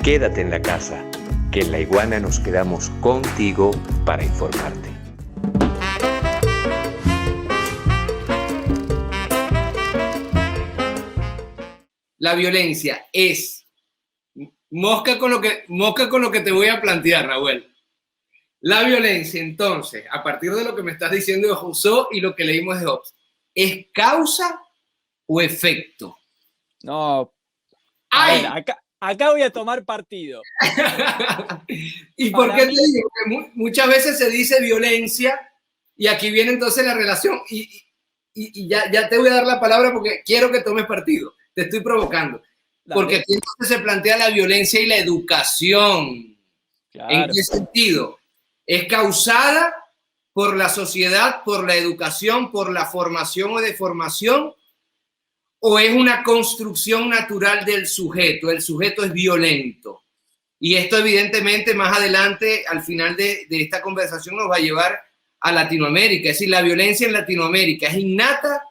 Quédate en la casa, que en La Iguana nos quedamos contigo para informarte. La violencia es mosca con lo que te voy a plantear, Raúl. La violencia, entonces, a partir de lo que me estás diciendo de Rousseau y lo que leímos de Hobbes, ¿es causa o efecto? No, a ver, acá voy a tomar partido. ¿Y por qué te digo? Porque muchas veces se dice violencia y aquí viene entonces la relación y ya te voy a dar la palabra porque quiero que tomes partido. Te estoy provocando. Dale. Porque aquí entonces se plantea la violencia y la educación. Claro. ¿En qué sentido? ¿Es causada por la sociedad, por la educación, por la formación o deformación? ¿O es una construcción natural del sujeto? El sujeto es violento. Y esto evidentemente más adelante, al final de esta conversación, nos va a llevar a Latinoamérica. Es decir, la violencia en Latinoamérica es innata,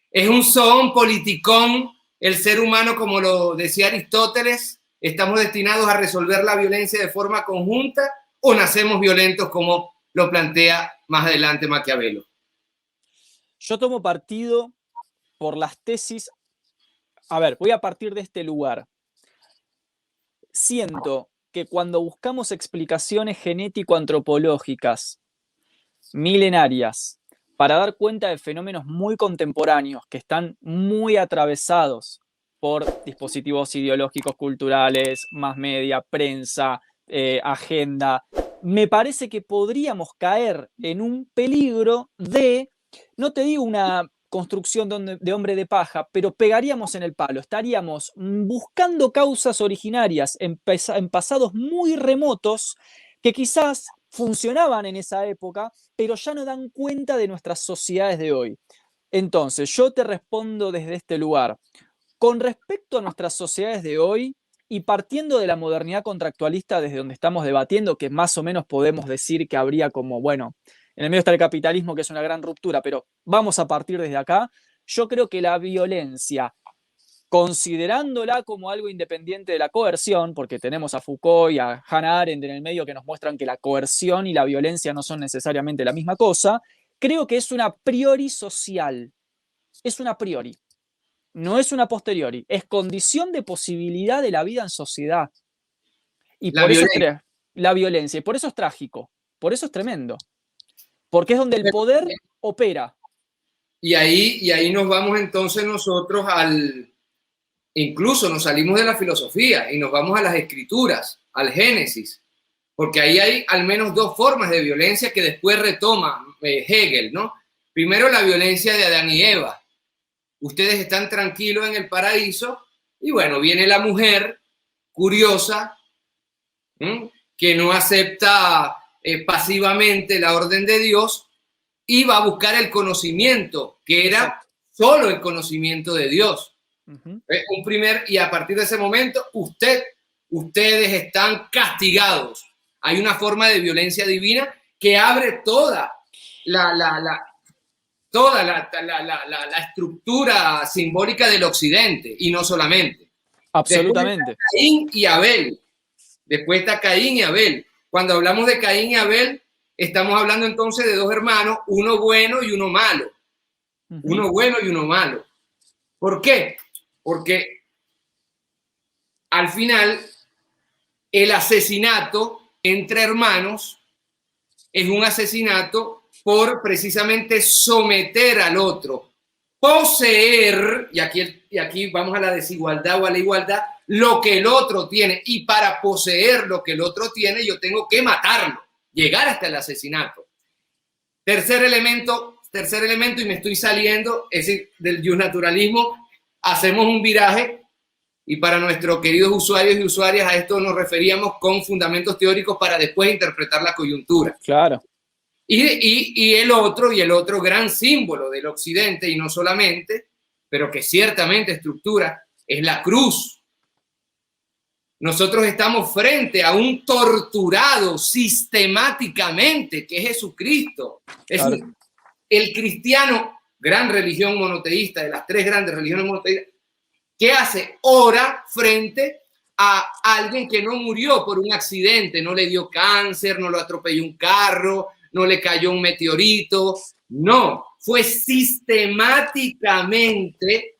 es un zoón politicón. El ser humano, como lo decía Aristóteles, estamos destinados a resolver la violencia de forma conjunta o nacemos violentos, como lo plantea más adelante Maquiavelo. Yo tomo partido por las tesis. A ver, voy a partir de este lugar. Siento que cuando buscamos explicaciones genético-antropológicas milenarias para dar cuenta de fenómenos muy contemporáneos que están muy atravesados por dispositivos ideológicos, culturales, más media, prensa, agenda, me parece que podríamos caer en un peligro de, no te digo una construcción de hombre de paja, pero pegaríamos en el palo, estaríamos buscando causas originarias en pasados muy remotos que quizás funcionaban en esa época, pero ya no dan cuenta de nuestras sociedades de hoy. Entonces, yo te respondo desde este lugar. Con respecto a nuestras sociedades de hoy, y partiendo de la modernidad contractualista desde donde estamos debatiendo, que más o menos podemos decir que habría como, bueno, en el medio está el capitalismo, que es una gran ruptura, pero vamos a partir desde acá, yo creo que la violencia, considerándola como algo independiente de la coerción, porque tenemos a Foucault y a Hannah Arendt en el medio que nos muestran que la coerción y la violencia no son necesariamente la misma cosa, creo que es una priori social, es una priori, no es una posteriori, es condición de posibilidad de la vida en sociedad. Y por eso es la violencia, y por eso es trágico, por eso es tremendo, porque es donde el poder opera. Y ahí nos vamos entonces nosotros incluso nos salimos de la filosofía y nos vamos a las escrituras, al Génesis, porque ahí hay al menos dos formas de violencia que después retoma Hegel, ¿no? Primero, la violencia de Adán y Eva. Ustedes están tranquilos en el paraíso y bueno, viene la mujer curiosa, que no acepta pasivamente la orden de Dios y va a buscar el conocimiento, que era solo el conocimiento de Dios. Y a partir de ese momento, ustedes están castigados. Hay una forma de violencia divina que abre toda la estructura simbólica del occidente, y no solamente. Absolutamente. Después está Caín y Abel. Cuando hablamos de Caín y Abel, estamos hablando entonces de dos hermanos, uno bueno y uno malo. Uno bueno y uno malo. ¿Por qué? Porque al final el asesinato entre hermanos es un asesinato por precisamente someter al otro, poseer, y aquí vamos a la desigualdad o a la igualdad, lo que el otro tiene, y para poseer lo que el otro tiene yo tengo que matarlo, llegar hasta el asesinato. Tercer elemento, y me estoy saliendo, es decir, del naturalismo, hacemos un viraje, y para nuestros queridos usuarios y usuarias a esto nos referíamos con fundamentos teóricos para después interpretar la coyuntura. Claro. Y el otro gran símbolo del occidente, y no solamente, pero que ciertamente estructura, es la cruz. Nosotros estamos frente a un torturado sistemáticamente, que es Jesucristo. Es decir, el cristiano, gran religión monoteísta, de las tres grandes religiones monoteístas, ¿qué hace? Ora frente a alguien que no murió por un accidente, no le dio cáncer, no lo atropelló un carro, no le cayó un meteorito, no, fue sistemáticamente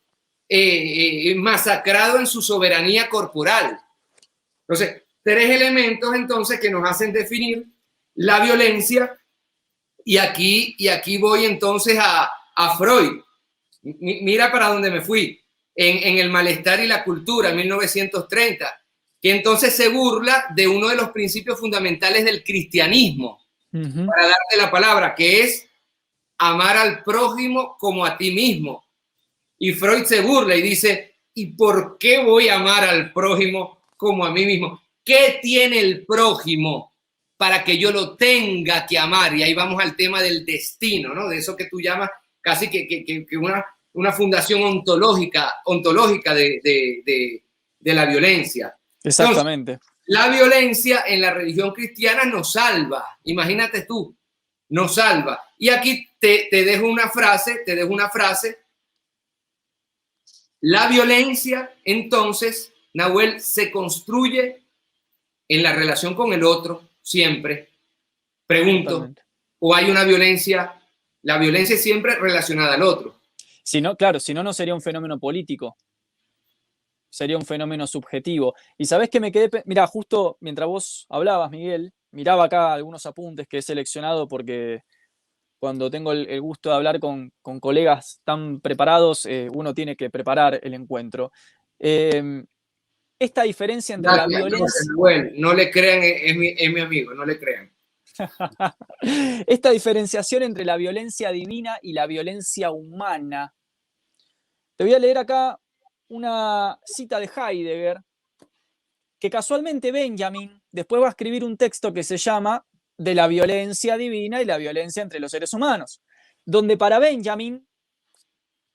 masacrado en su soberanía corporal. Entonces, tres elementos entonces que nos hacen definir la violencia, y aquí voy entonces a Freud. Mira para dónde me fui, en El malestar y la cultura, 1930, que entonces se burla de uno de los principios fundamentales del cristianismo, para darte la palabra, que es amar al prójimo como a ti mismo. Y Freud se burla y dice, ¿y por qué voy a amar al prójimo como a mí mismo? ¿Qué tiene el prójimo para que yo lo tenga que amar? Y ahí vamos al tema del destino, ¿no? De eso que tú llamas casi que una fundación ontológica de la violencia. Exactamente. Entonces, la violencia en la religión cristiana nos salva. Imagínate tú, nos salva. Y aquí te dejo una frase, La violencia, entonces, Nahuel, se construye en la relación con el otro, siempre. Pregunto, totalmente. ¿O hay una violencia? La violencia es siempre relacionada al otro. Si no, claro, si no, no sería un fenómeno político. Sería un fenómeno subjetivo. Y sabés que me quedé, mirá, justo mientras vos hablabas, Miguel, miraba acá algunos apuntes que he seleccionado porque cuando tengo el gusto de hablar con colegas tan preparados, uno tiene que preparar el encuentro. Esta diferencia entre la violencia... Bueno, no le crean, es mi amigo, no le crean. Esta diferenciación entre la violencia divina y la violencia humana. Te voy a leer acá una cita de Heidegger, que casualmente Benjamin después va a escribir un texto que se llama De la violencia divina y la violencia entre los seres humanos, donde para Benjamin,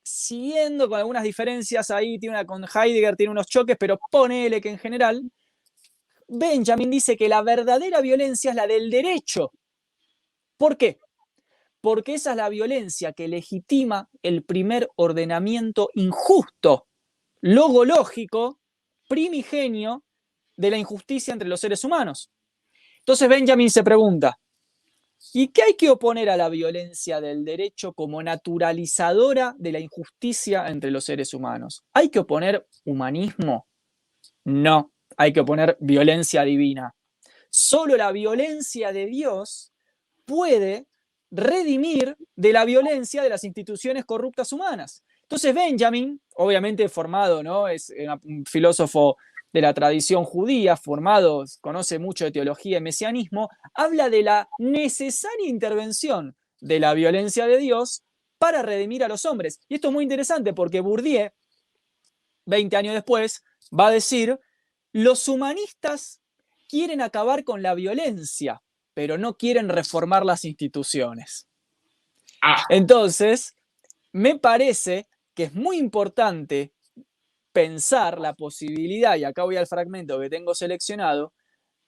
siguiendo con algunas diferencias ahí, con Heidegger tiene unos choques, pero ponele que en general, Benjamin dice que la verdadera violencia es la del derecho. ¿Por qué? Porque esa es la violencia que legitima el primer ordenamiento injusto, logológico, primigenio de la injusticia entre los seres humanos. Entonces Benjamin se pregunta, ¿y qué hay que oponer a la violencia del derecho como naturalizadora de la injusticia entre los seres humanos? ¿Hay que oponer humanismo? No, hay que oponer violencia divina. Solo la violencia de Dios puede redimir de la violencia de las instituciones corruptas humanas. Entonces Benjamin, obviamente formado, ¿no? Es un filósofo de la tradición judía, formado, conoce mucho de teología y mesianismo, habla de la necesaria intervención de la violencia de Dios para redimir a los hombres. Y esto es muy interesante porque Bourdieu, 20 años después, va a decir, los humanistas quieren acabar con la violencia, pero no quieren reformar las instituciones. Entonces, me parece que es muy importante pensar la posibilidad, y acá voy al fragmento que tengo seleccionado,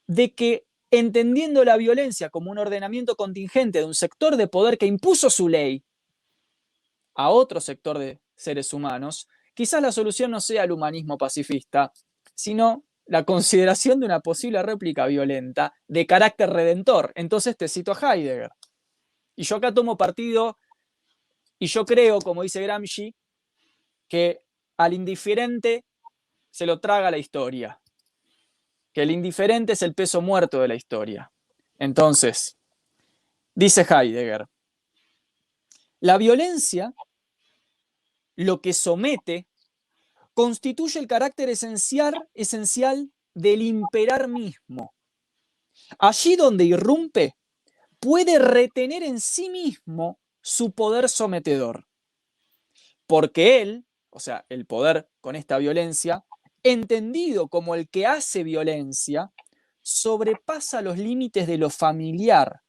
de que entendiendo la violencia como un ordenamiento contingente de un sector de poder que impuso su ley a otro sector de seres humanos, quizás la solución no sea el humanismo pacifista, sino la consideración de una posible réplica violenta de carácter redentor. Entonces te cito a Heidegger. Y yo acá tomo partido, y yo creo, como dice Gramsci, que al indiferente se lo traga la historia. Que el indiferente es el peso muerto de la historia. Entonces, dice Heidegger, la violencia, lo que somete, constituye el carácter esencial del imperar mismo. Allí donde irrumpe, puede retener en sí mismo su poder sometedor. Porque él, o sea, el poder con esta violencia, entendido como el que hace violencia, sobrepasa los límites de lo familiar,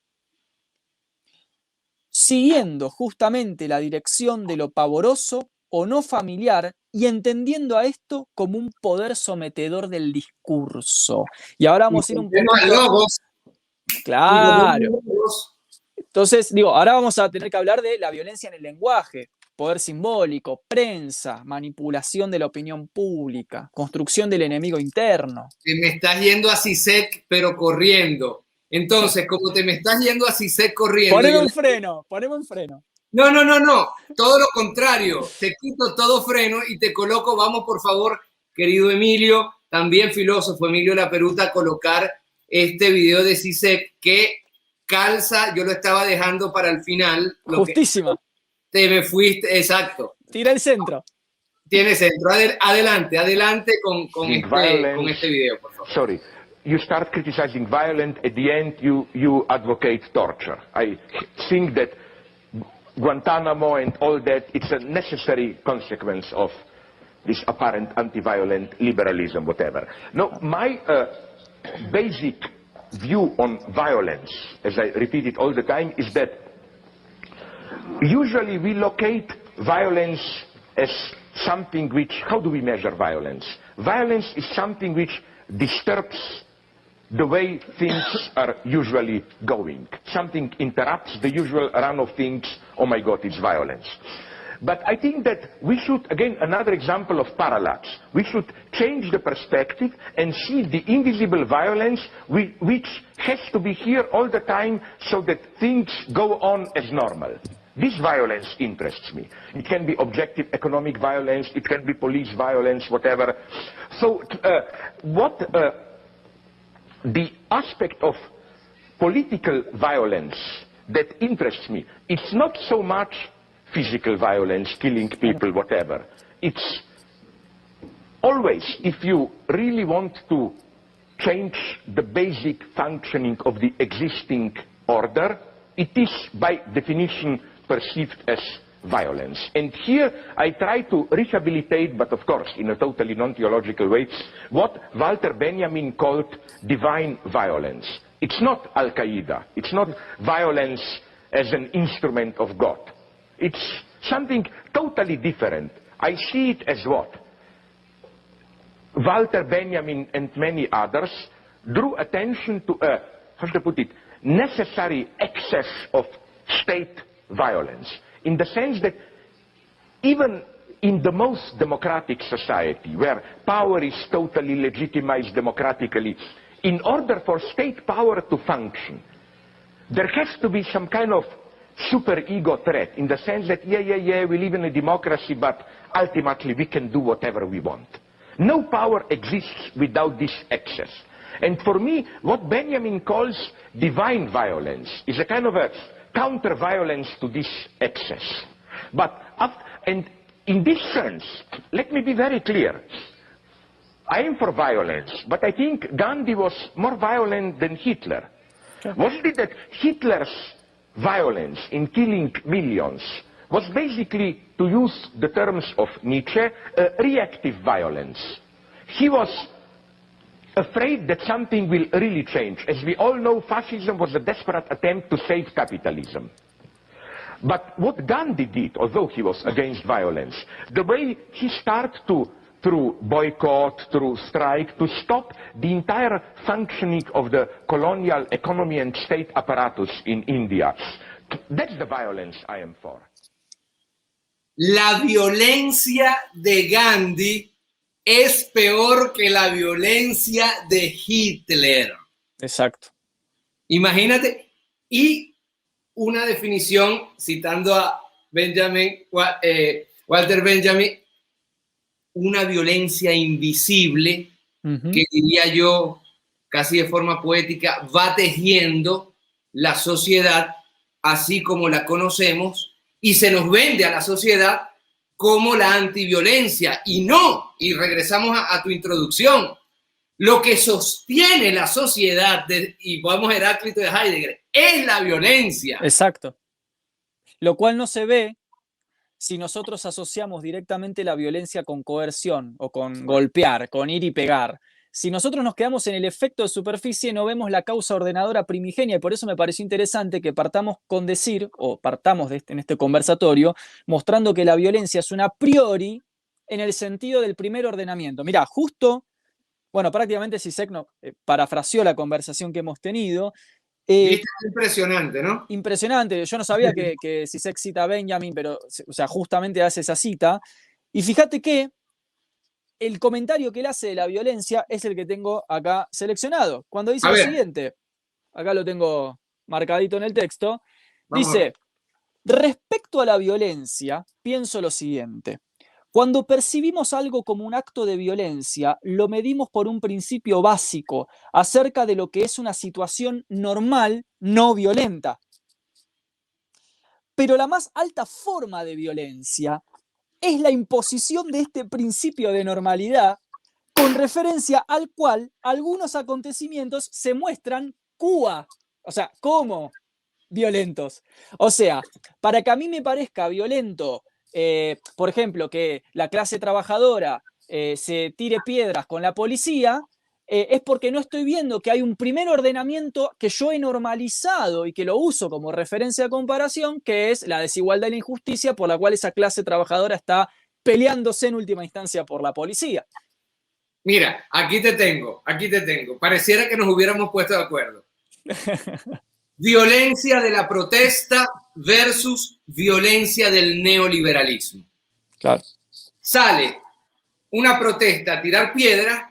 siguiendo justamente la dirección de lo pavoroso o no familiar y entendiendo a esto como un poder sometedor del discurso. Y ahora vamos a ir un poco... Claro. Entonces, ahora vamos a tener que hablar de la violencia en el lenguaje. poder simbólico, prensa, manipulación de la opinión pública, construcción del enemigo interno. Te me estás yendo a CISEC, pero corriendo. Entonces, como te me estás yendo a CISEC corriendo... Poneme un freno, poneme un freno. No, no, no, no. Todo lo contrario. Te quito todo freno y te coloco, vamos por favor, querido Emilio, también filósofo Emilio Laperuta, a colocar este video de CISEC que calza, yo lo estaba dejando para el final. Justísima. Te me fuiste, exacto. Tira el centro. Tiene centro. Adelante con este video, por favor. Sorry. You start criticizing violence, at the end you advocate torture. I think that Guantanamo and all that, it's a necessary consequence of this apparent anti-violent liberalism, whatever. No, my basic view on violence, as I repeat it all the time, is that usually we locate violence as something which, how do we measure violence? Violence is something which disturbs the way things are usually going. Something interrupts the usual run of things, oh my God, it's violence. But I think that we should, again, another example of parallax, we should change the perspective and see the invisible violence which has to be here all the time so that things go on as normal. This violence interests me. It can be objective economic violence, it can be police violence, whatever. So the aspect of political violence that interests me, it's not so much physical violence, killing people, whatever. It's always, if you really want to change the basic functioning of the existing order, it is by definition perceived as violence. And here I try to rehabilitate, but of course in a totally non-theological way, what Walter Benjamin called divine violence. It's not Al-Qaeda. It's not violence as an instrument of God. It's something totally different. I see it as what? Walter Benjamin and many others drew attention to a, how should I put it, necessary excess of state violence. In the sense that even in the most democratic society, where power is totally legitimized democratically, in order for state power to function, there has to be some kind of super-ego threat, in the sense that, yeah, we live in a democracy, but ultimately we can do whatever we want. No power exists without this excess. And for me, what Benjamin calls divine violence is a kind of a counter-violence to this excess. And in this sense, let me be very clear. I am for violence, but I think Gandhi was more violent than Hitler. Sure. Wasn't it that Hitler's violence in killing millions was basically, to use the terms of Nietzsche, reactive violence? He was afraid that something will really change. As we all know, fascism was a desperate attempt to save capitalism. But what Gandhi did, although he was against violence, the way he started to, through boycott, through strike, to stop the entire functioning of the colonial economy and state apparatus in India. That's the violence I am for. La violencia de Gandhi es peor que la violencia de Hitler. Exacto. Imagínate, y una definición, citando a Walter Benjamin, una violencia invisible, que diría yo, casi de forma poética, va tejiendo la sociedad así como la conocemos y se nos vende a la sociedad como la antiviolencia. Y no, y regresamos a tu introducción, lo que sostiene la sociedad, y podemos Heráclito de Heidegger, es la violencia. Exacto. Lo cual no se ve si nosotros asociamos directamente la violencia con coerción o con golpear, con ir y pegar. Si nosotros nos quedamos en el efecto de superficie, no vemos la causa ordenadora primigenia, y por eso me pareció interesante que partamos con decir, o partamos en este conversatorio, mostrando que la violencia es un a priori en el sentido del primer ordenamiento. Mirá, justo, bueno, prácticamente Zizek parafraseó la conversación que hemos tenido, ¿Viste? Impresionante, ¿no? Impresionante. Yo no sabía que Zizek cita a Benjamin, pero, o sea, justamente hace esa cita. Y fíjate que el comentario que él hace de la violencia es el que tengo acá seleccionado. Cuando dice lo siguiente, acá lo tengo marcadito en el texto, dice, respecto a la violencia, pienso lo siguiente. Cuando percibimos algo como un acto de violencia, lo medimos por un principio básico acerca de lo que es una situación normal, no violenta. Pero la más alta forma de violencia es la imposición de este principio de normalidad con referencia al cual algunos acontecimientos se muestran como violentos. O sea, para que a mí me parezca violento, por ejemplo, que la clase trabajadora se tire piedras con la policía, es porque no estoy viendo que hay un primer ordenamiento que yo he normalizado y que lo uso como referencia de comparación, que es la desigualdad y la injusticia por la cual esa clase trabajadora está peleándose en última instancia por la policía. Mira, aquí te tengo. Pareciera que nos hubiéramos puesto de acuerdo. Violencia de la protesta versus violencia del neoliberalismo. Claro. Sale una protesta a tirar piedras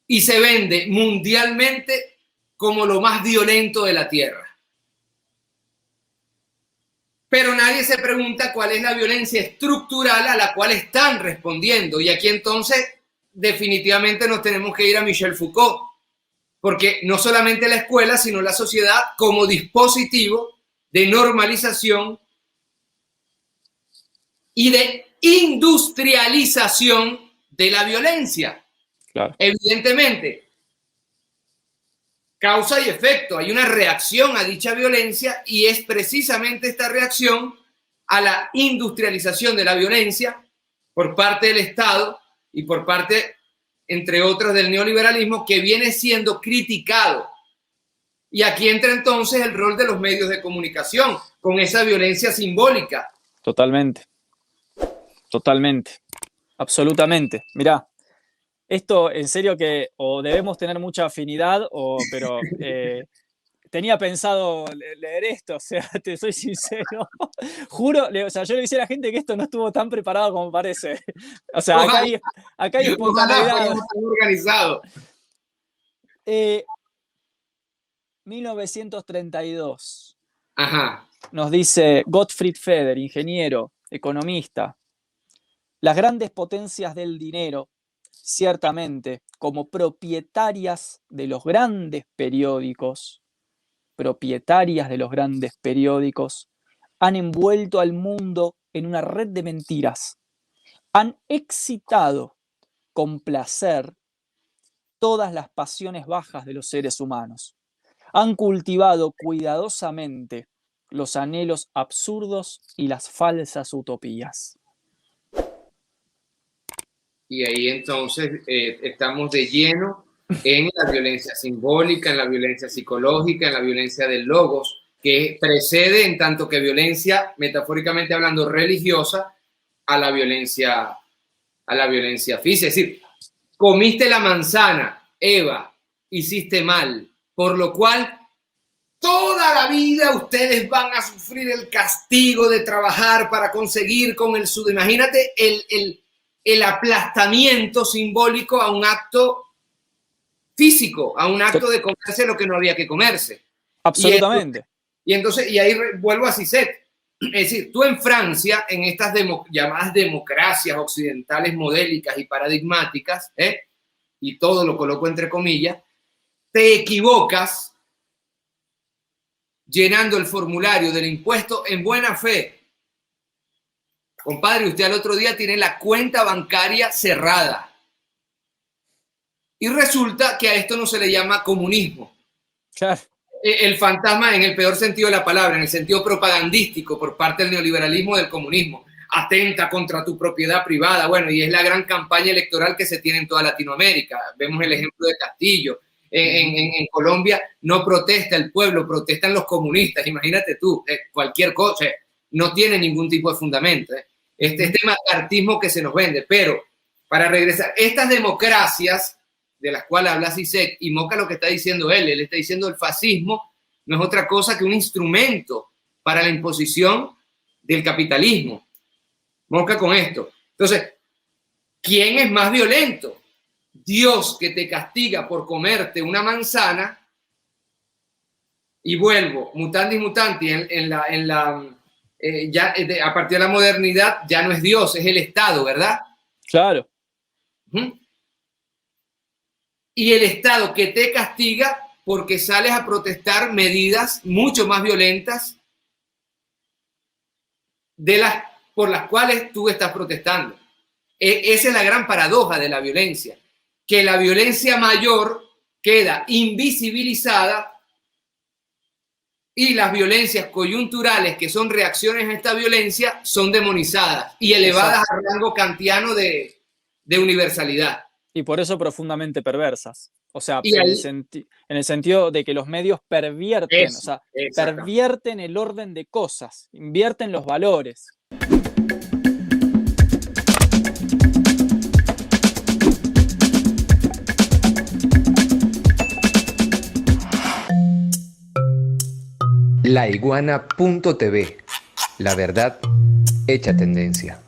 y se vende mundialmente como lo más violento de la Tierra. Pero nadie se pregunta cuál es la violencia estructural a la cual están respondiendo. Y aquí entonces definitivamente nos tenemos que ir a Michel Foucault, porque no solamente la escuela, sino la sociedad como dispositivo de normalización y de industrialización de la violencia. Claro. Evidentemente, causa y efecto, hay una reacción a dicha violencia y es precisamente esta reacción a la industrialización de la violencia por parte del Estado y por parte, entre otros, del neoliberalismo que viene siendo criticado. Y aquí entra entonces el rol de los medios de comunicación con esa violencia simbólica. Totalmente, absolutamente. Mirá. Esto en serio que o debemos tener mucha afinidad, pero tenía pensado leer esto, o sea, te soy sincero. Juro, o sea, yo le decía a la gente que esto no estuvo tan preparado como parece. O sea, acá hay espontaneidad. Organizado. 1932. Ajá. Nos dice Gottfried Feder, ingeniero, economista. Las grandes potencias del dinero, ciertamente, como propietarias de los grandes periódicos, han envuelto al mundo en una red de mentiras. Han excitado con placer todas las pasiones bajas de los seres humanos. Han cultivado cuidadosamente los anhelos absurdos y las falsas utopías. Y ahí entonces estamos de lleno en la violencia simbólica, en la violencia psicológica, en la violencia del logos, que precede en tanto que violencia, metafóricamente hablando, religiosa, a la violencia física. Es decir, comiste la manzana, Eva, hiciste mal, por lo cual toda la vida ustedes van a sufrir el castigo de trabajar para conseguir con el sudor. Imagínate el aplastamiento simbólico a un acto físico, a un acto de comerse lo que no había que comerse. Absolutamente. Y ahí vuelvo a Zizek. Es decir, tú en Francia, en estas llamadas democracias occidentales modélicas y paradigmáticas, y todo lo coloco entre comillas, te equivocas llenando el formulario del impuesto en buena fe. Compadre, usted al otro día tiene la cuenta bancaria cerrada. Y resulta que a esto no se le llama comunismo. Claro. El fantasma en el peor sentido de la palabra, en el sentido propagandístico por parte del neoliberalismo del comunismo. Atenta contra tu propiedad privada. Bueno, y es la gran campaña electoral que se tiene en toda Latinoamérica. Vemos el ejemplo de Castillo. En Colombia no protesta el pueblo, protestan los comunistas. Imagínate tú, cualquier cosa. No tiene ningún tipo de fundamento. Este macartismo que se nos vende. Pero, para regresar, estas democracias de las cuales habla Zizek y moca lo que está diciendo él está diciendo el fascismo no es otra cosa que un instrumento para la imposición del capitalismo. Mosca con esto. Entonces, ¿quién es más violento? Dios, que te castiga por comerte una manzana, y vuelvo, mutandis mutanti, a partir de la modernidad ya no es Dios, es el Estado, ¿verdad? Claro. Y el Estado que te castiga porque sales a protestar medidas mucho más violentas por las cuales tú estás protestando. Esa es la gran paradoja de la violencia, que la violencia mayor queda invisibilizada y las violencias coyunturales, que son reacciones a esta violencia, son demonizadas y elevadas al rango kantiano de universalidad. Y por eso profundamente perversas. O sea, en el sentido de que los medios pervierten, pervierten el orden de cosas, invierten los valores. Laiguana.tv. La verdad hecha tendencia.